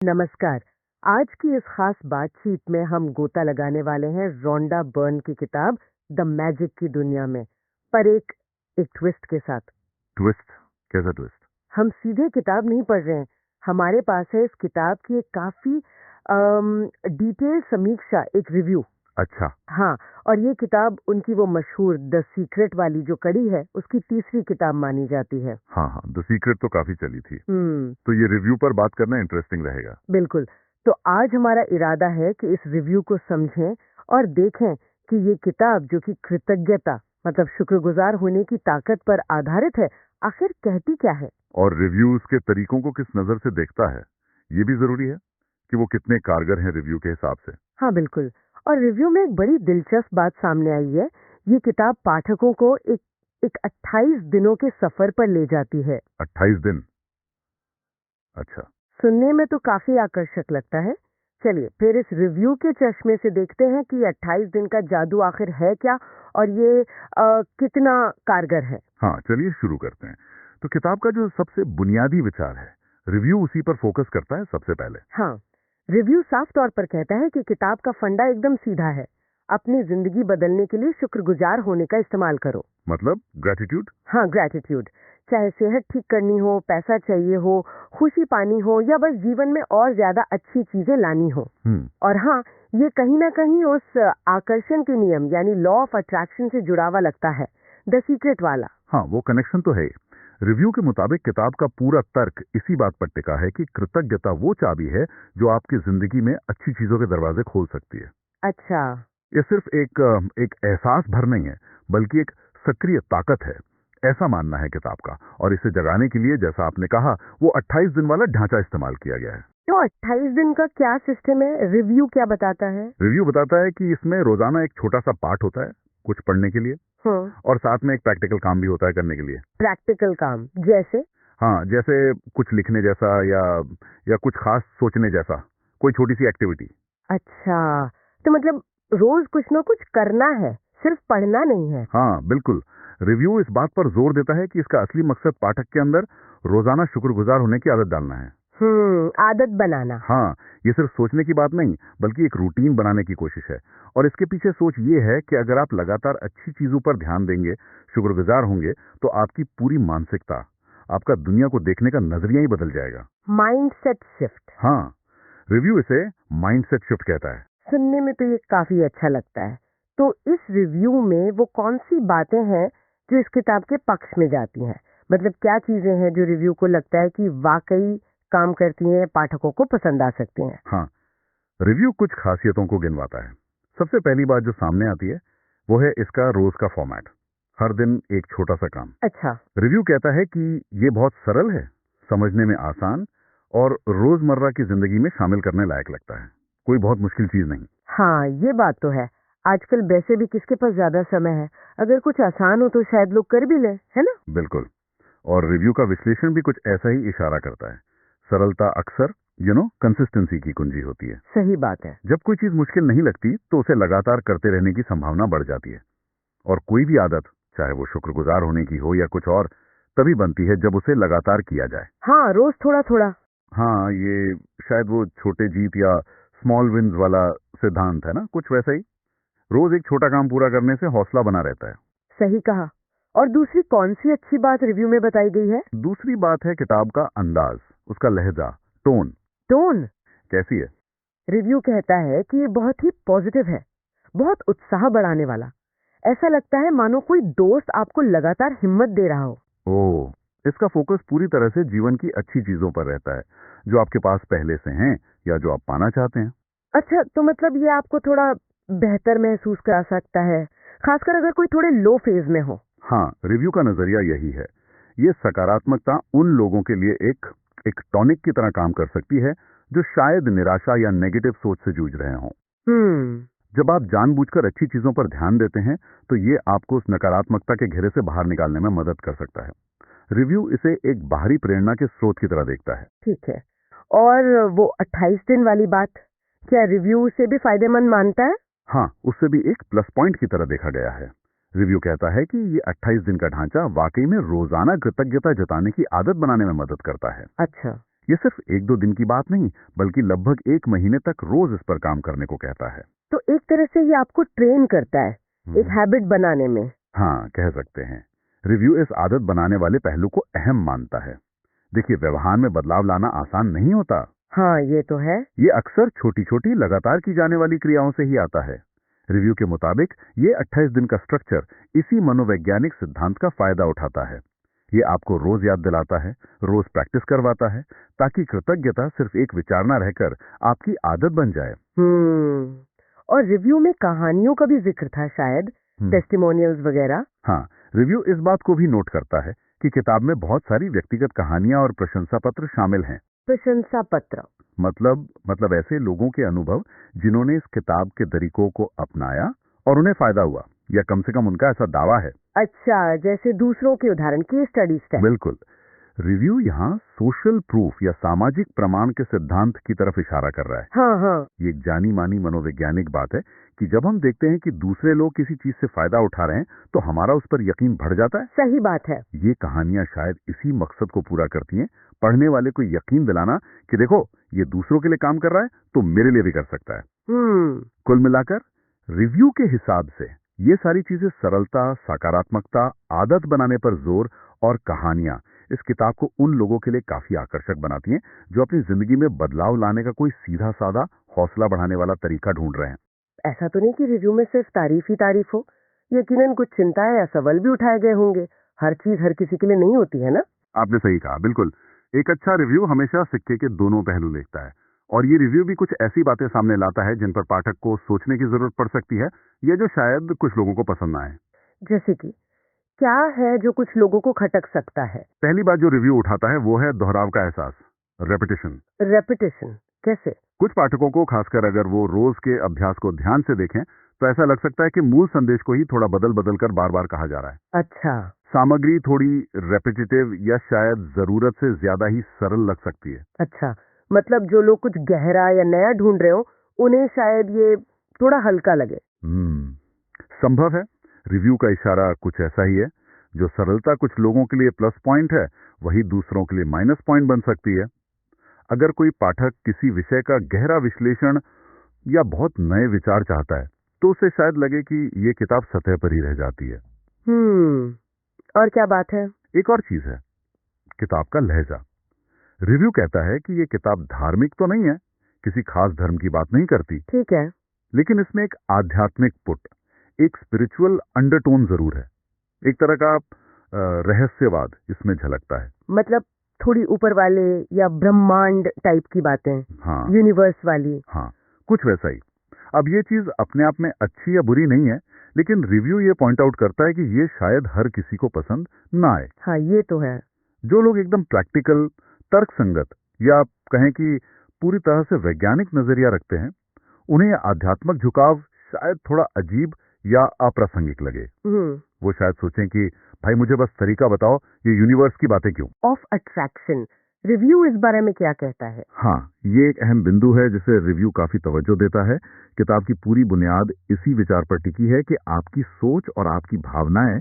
नमस्कार। आज की इस खास बातचीत में हम गोता लगाने वाले हैं रोंडा बर्न की किताब द मैजिक की दुनिया में, पर एक ट्विस्ट के साथ। ट्विस्ट? कैसा ट्विस्ट? हम सीधे किताब नहीं पढ़ रहे हैं। हमारे पास है इस किताब की एक काफी डिटेल समीक्षा, एक रिव्यू। अच्छा। हाँ, और ये किताब उनकी वो मशहूर द सीक्रेट वाली जो कड़ी है उसकी तीसरी किताब मानी जाती है। हाँ हाँ, द सीक्रेट तो काफी चली थी। हम्म। तो ये रिव्यू पर बात करना इंटरेस्टिंग रहेगा। बिल्कुल। तो आज हमारा इरादा है कि इस रिव्यू को समझें और देखें कि ये किताब जो कि कृतज्ञता मतलब शुक्रगुजार होने की ताकत पर आधारित है, आखिर कहती क्या है। और रिव्यूज के तरीकों को किस नजर से देखता है, ये भी जरूरी है कि वो कितने कारगर हैं रिव्यू के हिसाब से। हाँ बिल्कुल। और रिव्यू में एक बड़ी दिलचस्प बात सामने आई है। ये किताब पाठकों को एक 28 दिनों के सफर पर ले जाती है। 28 दिन? अच्छा। सुनने में तो काफी आकर्षक लगता है। चलिए फिर इस रिव्यू के चश्मे से देखते हैं कि 28 दिन का जादू आखिर है क्या और ये कितना कारगर है। हाँ, चलिए शुरू करते हैं। तो किताब का जो सबसे बुनियादी विचार है, रिव्यू उसी पर फोकस करता है सबसे पहले। हाँ, रिव्यू साफ तौर पर कहता है कि किताब का फंडा एकदम सीधा है। अपनी जिंदगी बदलने के लिए शुक्रगुजार होने का इस्तेमाल करो। मतलब ग्रेटिट्यूड? हाँ, ग्रेटिट्यूड। चाहे सेहत ठीक करनी हो, पैसा चाहिए हो, खुशी पानी हो या बस जीवन में और ज्यादा अच्छी चीजें लानी हो। और हाँ, ये कहीं ना कहीं उस आकर्षण के नियम यानी लॉ ऑफ अट्रैक्शन से जुड़ा हुआ लगता है, द सीक्रेट वाला। हाँ, वो कनेक्शन तो है। रिव्यू के मुताबिक किताब का पूरा तर्क इसी बात पर टिका है कि कृतज्ञता वो चाबी है जो आपकी जिंदगी में अच्छी चीजों के दरवाजे खोल सकती है। अच्छा। ये सिर्फ एक एहसास भर नहीं है, बल्कि एक सक्रिय ताकत है, ऐसा मानना है किताब का। और इसे जगाने के लिए, जैसा आपने कहा, वो 28 दिन वाला ढांचा इस्तेमाल किया गया है। तो 28 दिन का क्या सिस्टम है? रिव्यू क्या बताता है? रिव्यू बताता है कि इसमें रोजाना एक छोटा सा पाठ होता है कुछ पढ़ने के लिए। हाँ। और साथ में एक प्रैक्टिकल काम भी होता है करने के लिए। प्रैक्टिकल काम जैसे? हाँ, जैसे कुछ लिखने जैसा या कुछ खास सोचने जैसा, कोई छोटी सी एक्टिविटी। अच्छा, तो मतलब रोज कुछ ना कुछ करना है, सिर्फ पढ़ना नहीं है। हाँ बिल्कुल। रिव्यू इस बात पर जोर देता है कि इसका असली मकसद पाठक के अंदर रोजाना शुक्रगुजार होने की आदत डालना है। आदत बनाना। हाँ, ये सिर्फ सोचने की बात नहीं, बल्कि एक रूटीन बनाने की कोशिश है। और इसके पीछे सोच ये है कि अगर आप लगातार अच्छी चीजों पर ध्यान देंगे, शुक्रगुजार होंगे, तो आपकी पूरी मानसिकता, आपका दुनिया को देखने का नजरिया ही बदल जाएगा। Mindset shift. हाँ, रिव्यू इसे माइंडसेट शिफ्ट कहता है। सुनने में तो ये काफी अच्छा लगता है। तो इस रिव्यू में वो कौन सी बातें हैं जो इस किताब के पक्ष में जाती हैं? मतलब क्या चीजें हैं जो रिव्यू को लगता है कि वाकई काम करती हैं, पाठकों को पसंद आ सकती हैं? हाँ, रिव्यू कुछ खासियतों को गिनवाता है। सबसे पहली बात जो सामने आती है वो है इसका रोज का फॉर्मेट। हर दिन एक छोटा सा काम। अच्छा। रिव्यू कहता है कि ये बहुत सरल है, समझने में आसान और रोजमर्रा की जिंदगी में शामिल करने लायक लगता है। कोई बहुत मुश्किल चीज नहीं। हाँ, ये बात तो है। आजकल वैसे भी किसके पास ज्यादा समय है? अगर कुछ आसान हो तो शायद लोग कर भी ले, है ना? बिल्कुल। और रिव्यू का विश्लेषण भी कुछ ऐसा ही इशारा करता है। सरलता अक्सर कंसिस्टेंसी की कुंजी होती है। सही बात है। जब कोई चीज मुश्किल नहीं लगती तो उसे लगातार करते रहने की संभावना बढ़ जाती है। और कोई भी आदत, चाहे वो शुक्रगुजार होने की हो या कुछ और, तभी बनती है जब उसे लगातार किया जाए। हाँ, रोज थोड़ा थोड़ा। हाँ, ये शायद वो छोटे जीत या स्मॉल विन्स वाला सिद्धांत है ना, कुछ वैसा ही। रोज एक छोटा काम पूरा करने से हौसला बना रहता है। सही कहा। और दूसरी कौन सी अच्छी बात रिव्यू में बताई गई है? दूसरी बात है किताब का अंदाज, उसका लहजा, टोन। टोन कैसी है? रिव्यू कहता है कि ये बहुत ही पॉजिटिव है, बहुत उत्साह बढ़ाने वाला। ऐसा लगता है मानो कोई दोस्त आपको लगातार हिम्मत दे रहा हो। ओह, इसका फोकस पूरी तरह से जीवन की अच्छी चीजों पर रहता है, जो आपके पास पहले से हैं या जो आप पाना चाहते हैं। अच्छा, तो मतलब ये आपको थोड़ा बेहतर महसूस करा सकता है, खासकर अगर कोई थोड़े लो फेज में हो। हाँ, रिव्यू का नजरिया यही है। ये सकारात्मकता उन लोगों के लिए एक टॉनिक की तरह काम कर सकती है जो शायद निराशा या नेगेटिव सोच से जूझ रहे हों। जब आप जानबूझकर अच्छी चीजों पर ध्यान देते हैं तो ये आपको उस नकारात्मकता के घेरे से बाहर निकालने में मदद कर सकता है। रिव्यू इसे एक बाहरी प्रेरणा के स्रोत की तरह देखता है। ठीक है। और वो 28 दिन वाली बात, क्या रिव्यू से भी फायदेमंद मानता है? हाँ, उससे भी एक प्लस पॉइंट की तरह देखा गया है। रिव्यू कहता है कि ये 28 दिन का ढांचा वाकई में रोजाना कृतज्ञता जताने की आदत बनाने में मदद करता है। अच्छा। ये सिर्फ 1-2 दिन की बात नहीं, बल्कि लगभग 1 महीने तक रोज इस पर काम करने को कहता है। तो एक तरह से ये आपको ट्रेन करता है एक हैबिट बनाने में। हाँ, कह सकते हैं। रिव्यू इस आदत बनाने वाले पहलू को अहम मानता है। देखिए, व्यवहार में बदलाव लाना आसान नहीं होता। हाँ, ये तो है। ये अक्सर छोटी छोटी लगातार की जाने वाली क्रियाओं से ही आता है। रिव्यू के मुताबिक ये 28 दिन का स्ट्रक्चर इसी मनोवैज्ञानिक सिद्धांत का फायदा उठाता है। ये आपको रोज याद दिलाता है, रोज प्रैक्टिस करवाता है, ताकि कृतज्ञता सिर्फ एक विचार न रहकर आपकी आदत बन जाए। और रिव्यू में कहानियों का भी जिक्र था शायद, टेस्टिमोनियल्स वगैरह। हाँ, रिव्यू इस बात को भी नोट करता है कि किताब में बहुत सारी व्यक्तिगत कहानियां और प्रशंसा पत्र शामिल हैं। प्रशंसा पत्र मतलब ऐसे लोगों के अनुभव जिन्होंने इस किताब के तरीकों को अपनाया और उन्हें फायदा हुआ, या कम से कम उनका ऐसा दावा है। अच्छा, जैसे दूसरों के उदाहरण, केस स्टडीज। बिल्कुल। रिव्यू यहाँ सोशल प्रूफ या सामाजिक प्रमाण के सिद्धांत की तरफ इशारा कर रहा है। हाँ। ये एक जानी मानी मनोवैज्ञानिक बात है कि जब हम देखते हैं कि दूसरे लोग किसी चीज से फायदा उठा रहे हैं तो हमारा उस पर यकीन बढ़ जाता है। सही बात है। ये कहानियां शायद इसी मकसद को पूरा करती हैं, पढ़ने वाले को यकीन दिलाना कि देखो, ये दूसरों के लिए काम कर रहा है तो मेरे लिए भी कर सकता है। कुल मिलाकर रिव्यू के हिसाब से ये सारी चीजें सरलता, सकारात्मकता, आदत बनाने पर जोर और कहानियां इस किताब को उन लोगों के लिए काफी आकर्षक बनाती हैं जो अपनी जिंदगी में बदलाव लाने का कोई सीधा साधा हौसला बढ़ाने वाला तरीका ढूंढ रहे हैं। ऐसा तो नहीं कि रिव्यू में सिर्फ तारीफ ही तारीफ हो, यकीनन कुछ चिंताएं या सवाल भी उठाए गए होंगे। हर चीज हर किसी के लिए नहीं होती है ना। आपने सही कहा, बिल्कुल। एक अच्छा रिव्यू हमेशा सिक्के के दोनों पहलू देखता है, और ये रिव्यू भी कुछ ऐसी बातें सामने लाता है जिन पर पाठक को सोचने की जरूरत पड़ सकती है, या जो शायद कुछ लोगों को पसंद ना आए। जैसे कि क्या है जो कुछ लोगों को खटक सकता है? पहली बात जो रिव्यू उठाता है वो है दोहराव का एहसास, रेपिटेशन। कैसे? कुछ पाठकों को, खासकर अगर वो रोज के अभ्यास को ध्यान से देखें, तो ऐसा लग सकता है कि मूल संदेश को ही थोड़ा बदल बदल कर बार बार कहा जा रहा है। अच्छा। सामग्री थोड़ी रेपिटेटिव या शायद जरूरत से ज्यादा ही सरल लग सकती है। अच्छा, मतलब जो लोग कुछ गहरा या नया ढूंढ रहे हो उन्हें शायद ये थोड़ा हल्का लगे। संभव है। रिव्यू का इशारा कुछ ऐसा ही है। जो सरलता कुछ लोगों के लिए प्लस पॉइंट है, वही दूसरों के लिए माइनस पॉइंट बन सकती है। अगर कोई पाठक किसी विषय का गहरा विश्लेषण या बहुत नए विचार चाहता है, तो उसे शायद लगे कि ये किताब सतह पर ही रह जाती है। और क्या बात है? एक और चीज है, किताब का लहजा। रिव्यू कहता है कि ये किताब धार्मिक तो नहीं है, किसी खास धर्म की बात नहीं करती। ठीक है। लेकिन इसमें एक आध्यात्मिक पुट, एक स्पिरिचुअल अंडरटोन जरूर है। एक तरह का रहस्यवाद इसमें झलकता है। मतलब थोड़ी ऊपर वाले या ब्रह्मांड टाइप की बातें। हाँ, यूनिवर्स वाली। हाँ, कुछ वैसा ही। अब ये चीज अपने आप में अच्छी या बुरी नहीं है, लेकिन रिव्यू ये पॉइंट आउट करता है कि ये शायद हर किसी को पसंद ना आए। हाँ, ये तो है। जो लोग एकदम प्रैक्टिकल, तर्कसंगत, या आप कहें कि पूरी तरह से वैज्ञानिक नजरिया रखते हैं, उन्हें आध्यात्मिक झुकाव शायद थोड़ा अजीब या अप्रासंगिक लगे। वो शायद सोचें कि भाई मुझे बस तरीका बताओ, ये यूनिवर्स की बातें क्यों। Of attraction. रिव्यू इस बारे में क्या कहता है? हाँ, ये एक अहम बिंदु है जिसे रिव्यू काफी तवज्जो देता है। किताब की पूरी बुनियाद इसी विचार पर टिकी है कि आपकी सोच और आपकी भावनाएं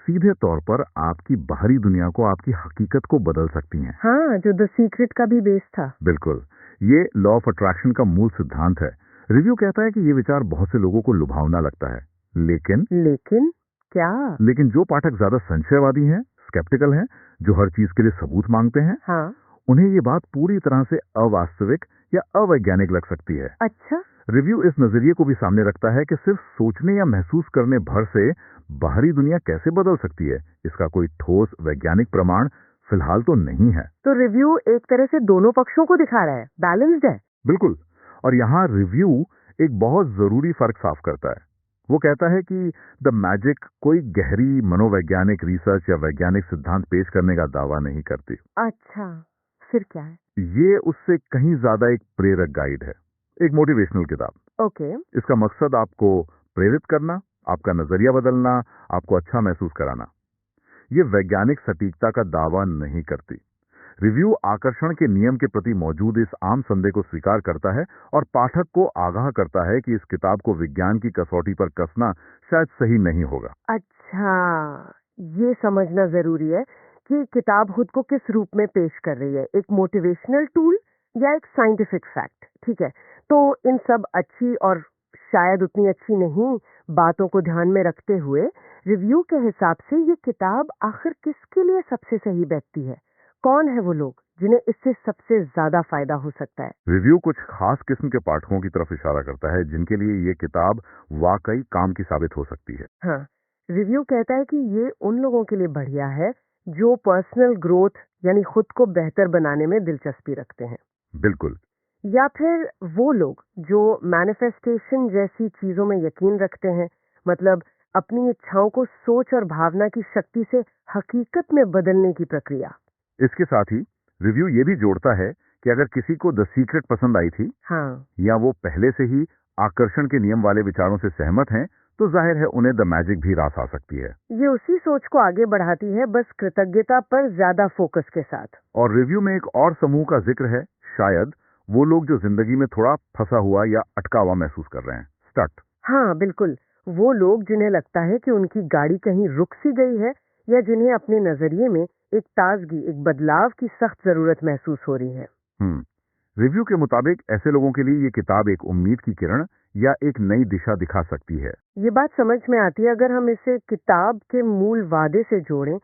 सीधे तौर पर आपकी बाहरी दुनिया को, आपकी हकीकत को बदल सकती हैं। हाँ, जो द सीक्रेट का भी बेस था। बिल्कुल, ये लॉ ऑफ अट्रैक्शन का मूल सिद्धांत है। रिव्यू कहता है कि ये विचार बहुत से लोगों को लुभावना लगता है, लेकिन क्या? लेकिन जो पाठक ज्यादा संशयवादी हैं, स्केप्टिकल हैं, जो हर चीज के लिए सबूत मांगते हैं, हाँ, उन्हें ये बात पूरी तरह से अवास्तविक या अवैज्ञानिक लग सकती है। अच्छा। रिव्यू इस नजरिए को भी सामने रखता है कि सिर्फ सोचने या महसूस करने भर से बाहरी दुनिया कैसे बदल सकती है, इसका कोई ठोस वैज्ञानिक प्रमाण फिलहाल तो नहीं है। तो रिव्यू एक तरह से दोनों पक्षों को दिखा रहा है, बैलेंस्ड है। बिल्कुल। और यहाँ रिव्यू एक बहुत जरूरी फर्क साफ करता है। वो कहता है कि द मैजिक कोई गहरी मनोवैज्ञानिक रिसर्च या वैज्ञानिक सिद्धांत पेश करने का दावा नहीं करती। अच्छा, फिर क्या है? ये उससे कहीं ज्यादा एक प्रेरक गाइड है, एक मोटिवेशनल किताब। ओके। इसका मकसद आपको प्रेरित करना, आपका नजरिया बदलना, आपको अच्छा महसूस कराना। ये वैज्ञानिक सटीकता का दावा नहीं करती। रिव्यू आकर्षण के नियम के प्रति मौजूद इस आम संदेह को स्वीकार करता है और पाठक को आगाह करता है कि इस किताब को विज्ञान की कसौटी पर कसना शायद सही नहीं होगा। अच्छा, ये समझना जरूरी है कि किताब खुद को किस रूप में पेश कर रही है, एक मोटिवेशनल टूल या एक साइंटिफिक फैक्ट। ठीक है, तो इन सब अच्छी और शायद उतनी अच्छी नहीं बातों को ध्यान में रखते हुए रिव्यू के हिसाब से ये किताब आखिर किसके लिए सबसे सही बैठती है? कौन है वो लोग जिन्हें इससे सबसे ज्यादा फायदा हो सकता है? रिव्यू कुछ खास किस्म के पाठकों की तरफ इशारा करता है जिनके लिए ये किताब वाकई काम की साबित हो सकती है। हाँ, रिव्यू कहता है कि ये उन लोगों के लिए बढ़िया है जो पर्सनल ग्रोथ यानी खुद को बेहतर बनाने में दिलचस्पी रखते हैं। बिल्कुल। या फिर वो लोग जो मैनिफेस्टेशन जैसी चीजों में यकीन रखते हैं, मतलब अपनी इच्छाओं को सोच और भावना की शक्ति से हकीकत में बदलने की प्रक्रिया। इसके साथ ही रिव्यू ये भी जोड़ता है कि अगर किसी को द सीक्रेट पसंद आई थी, हाँ, या वो पहले से ही आकर्षण के नियम वाले विचारों से सहमत हैं, तो जाहिर है उन्हें द मैजिक भी रास आ सकती है। ये उसी सोच को आगे बढ़ाती है, बस कृतज्ञता पर ज्यादा फोकस के साथ। और रिव्यू में एक और समूह का जिक्र है, शायद वो लोग जो जिंदगी में थोड़ा फंसा हुआ या अटका हुआ महसूस कर रहे हैं, स्टक। हाँ बिल्कुल, वो लोग जिन्हें लगता है कि उनकी गाड़ी कहीं रुक सी गई है, या जिन्हें अपने नजरिए में एक ताजगी, एक बदलाव की सख्त जरूरत महसूस हो रही है। रिव्यू के मुताबिक ऐसे लोगों के लिए ये किताब एक उम्मीद की किरण या एक नई दिशा दिखा सकती है। ये बात समझ में आती है अगर हम इसे किताब के मूल वादे से जोड़ें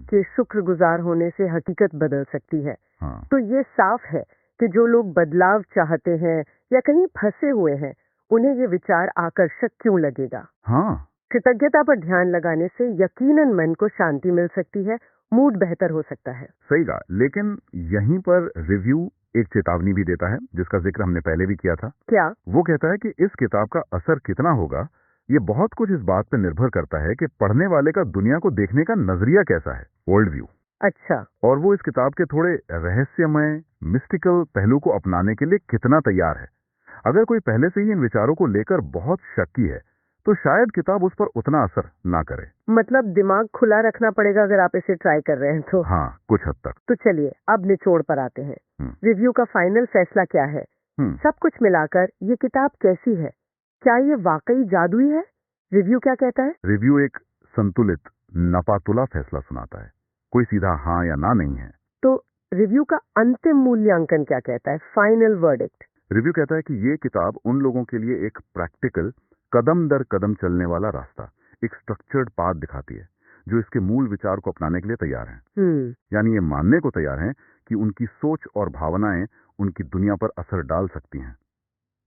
कि शुक्रगुजार होने से हकीकत बदल सकती है। हाँ। तो ये साफ है कि जो लोग बदलाव चाहते हैं या कहीं फंसे हुए हैं, उन्हें ये विचार आकर्षक क्यों लगेगा। हाँ। कृतज्ञता पर ध्यान लगाने से यकीनन मन को शांति मिल सकती है, मूड बेहतर हो सकता है। सही कहा, लेकिन यहीं पर रिव्यू एक चेतावनी भी देता है जिसका जिक्र हमने पहले भी किया था। क्या? वो कहता है कि इस किताब का असर कितना होगा, ये बहुत कुछ इस बात पर निर्भर करता है कि पढ़ने वाले का दुनिया को देखने का नजरिया कैसा है, वर्ल्ड व्यू। अच्छा। और वो इस किताब के थोड़े रहस्यमय, मिस्टिकल पहलू को अपनाने के लिए कितना तैयार है। अगर कोई पहले से ही इन विचारों को लेकर बहुत शक्की है, तो शायद किताब उस पर उतना असर ना करे। मतलब दिमाग खुला रखना पड़ेगा अगर आप इसे ट्राई कर रहे हैं तो। हाँ, कुछ हद तक। तो चलिए अब निचोड़ पर आते हैं। रिव्यू का फाइनल फैसला क्या है? सब कुछ मिलाकर ये किताब कैसी है? क्या ये वाकई जादुई है? रिव्यू क्या कहता है? रिव्यू एक संतुलित, नपातुला फैसला सुनाता है, कोई सीधा हाँ या ना नहीं है। तो रिव्यू का अंतिम मूल्यांकन क्या कहता है, फाइनल वर्डिक्ट? रिव्यू कहता है कि ये किताब उन लोगों के लिए एक प्रैक्टिकल, कदम दर कदम चलने वाला रास्ता, एक स्ट्रक्चर्ड पाथ दिखाती है, जो इसके मूल विचार को अपनाने के लिए तैयार हैं। यानी ये मानने को तैयार हैं कि उनकी सोच और भावनाएं उनकी दुनिया पर असर डाल सकती हैं।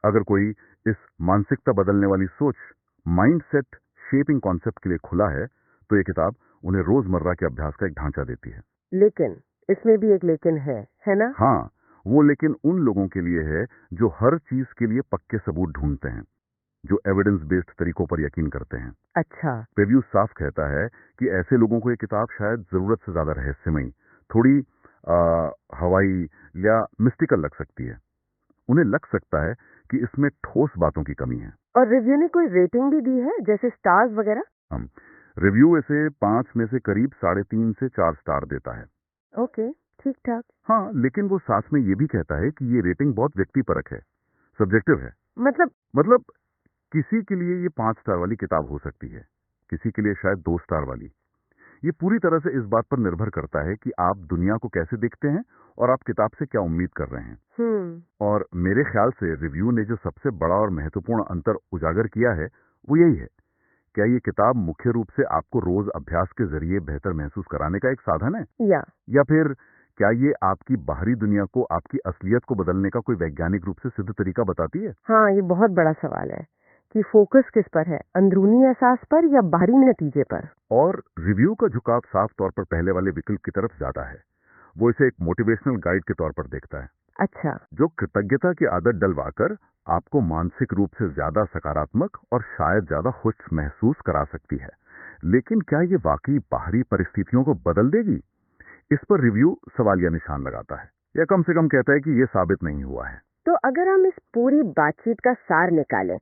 अगर कोई इस मानसिकता बदलने वाली सोच, माइंडसेट शेपिंग कॉन्सेप्ट के लिए खुला है, तो ये किताब उन्हें रोजमर्रा के अभ्यास का एक ढांचा देती है। लेकिन इसमें भी एक लेकिन है ना? हाँ, वो लेकिन उन लोगों के लिए है जो हर चीज के लिए पक्के सबूत ढूंढते हैं, जो एविडेंस बेस्ड तरीकों पर यकीन करते हैं। अच्छा। रिव्यू साफ कहता है कि ऐसे लोगों को ये किताब शायद जरूरत से ज्यादा रहस्यमयी, थोड़ी हवाई या मिस्टिकल लग सकती है। उन्हें लग सकता है कि इसमें ठोस बातों की कमी है। और रिव्यू ने कोई रेटिंग भी दी है, जैसे स्टार्स वगैरह? रिव्यू इसे 5 में से करीब 3.5 से 4 स्टार देता है। ओके, ठीक ठाक। हाँ, लेकिन वो साथ में ये भी कहता है कि ये रेटिंग बहुत व्यक्तिपरक है, सब्जेक्टिव है। मतलब किसी के लिए ये 5 स्टार वाली किताब हो सकती है, किसी के लिए शायद 2 स्टार वाली। ये पूरी तरह से इस बात पर निर्भर करता है कि आप दुनिया को कैसे देखते हैं और आप किताब से क्या उम्मीद कर रहे हैं। और मेरे ख्याल से रिव्यू ने जो सबसे बड़ा और महत्वपूर्ण अंतर उजागर किया है, वो यही है, क्या ये किताब मुख्य रूप से आपको रोज अभ्यास के जरिए बेहतर महसूस कराने का एक साधन है, या फिर क्या ये आपकी बाहरी दुनिया को, आपकी असलियत को बदलने का कोई वैज्ञानिक रूप से सिद्ध तरीका बताती है? हाँ, ये बहुत बड़ा सवाल है कि फोकस किस पर है, अंदरूनी एहसास पर या बाहरी नतीजे पर। और रिव्यू का झुकाव साफ तौर पर पहले वाले विकल्प की तरफ ज्यादा है। वो इसे एक मोटिवेशनल गाइड के तौर पर देखता है। अच्छा। जो कृतज्ञता की आदत डलवाकर आपको मानसिक रूप से ज्यादा सकारात्मक और शायद ज्यादा खुश महसूस करा सकती है। लेकिन क्या ये वाकई बाहरी परिस्थितियों को बदल देगी? इस पर रिव्यू सवालिया निशान लगाता है, या कम से कम कहता है कि ये साबित नहीं हुआ है। तो अगर हम इस पूरी बातचीत का सार निकालें,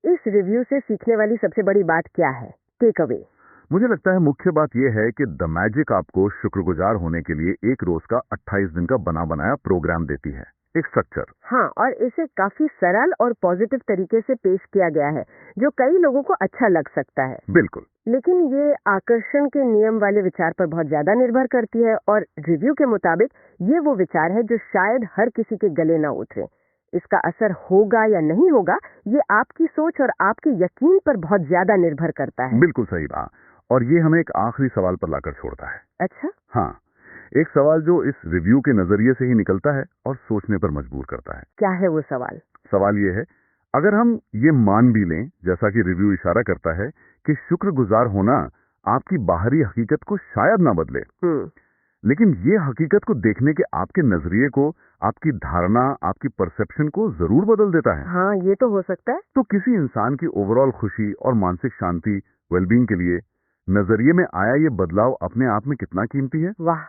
इस रिव्यू से सीखने वाली सबसे बड़ी बात क्या है, टेक अवे? मुझे लगता है मुख्य बात यह है कि द मैजिक आपको शुक्रगुजार होने के लिए एक रोज का 28 दिन का बना बनाया प्रोग्राम देती है, एक स्ट्रक्चर। हाँ, और इसे काफी सरल और पॉजिटिव तरीके से पेश किया गया है, जो कई लोगों को अच्छा लग सकता है। बिल्कुल। लेकिन ये आकर्षण के नियम वाले विचार पर बहुत ज्यादा निर्भर करती है और रिव्यू के मुताबिक ये वो विचार है जो शायद हर किसी के गले ना उतरे। इसका असर होगा या नहीं होगा ये आपकी सोच और आपके यकीन पर बहुत ज्यादा निर्भर करता है। बिल्कुल सही बात। और ये हमें एक आखिरी सवाल पर लाकर छोड़ता है। अच्छा? हाँ, एक सवाल जो इस रिव्यू के नजरिए से ही निकलता है और सोचने पर मजबूर करता है। क्या है वो सवाल? सवाल ये है, अगर हम ये मान भी लें, जैसा कि रिव्यू इशारा करता है, कि शुक्रगुजार होना आपकी बाहरी हकीकत को शायद ना बदले, लेकिन ये हकीकत को देखने के आपके नजरिए को, आपकी धारणा, आपकी परसेप्शन को जरूर बदल देता है। हाँ, ये तो हो सकता है। तो किसी इंसान की ओवरऑल खुशी और मानसिक शांति, वेलबींग के लिए नजरिए में आया ये बदलाव अपने आप में कितना कीमती है। वाह!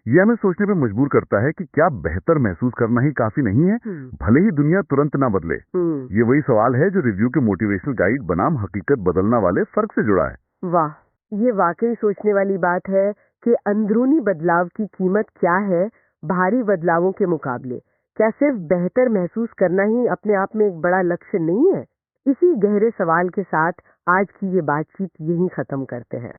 यह हमें सोचने पे मजबूर करता है कि क्या बेहतर महसूस करना ही काफी नहीं है, भले ही दुनिया तुरंत ना बदले। ये वही सवाल है जो रिव्यू के मोटिवेशनल गाइड बनाम हकीकत बदलना वाले फर्क से जुड़ा है। वाह, ये वाकई सोचने वाली बात है कि अंदरूनी बदलाव की कीमत क्या है बाहरी बदलावों के मुकाबले। क्या सिर्फ बेहतर महसूस करना ही अपने आप में एक बड़ा लक्ष्य नहीं है? इसी गहरे सवाल के साथ आज की ये बातचीत यहीं खत्म करते हैं।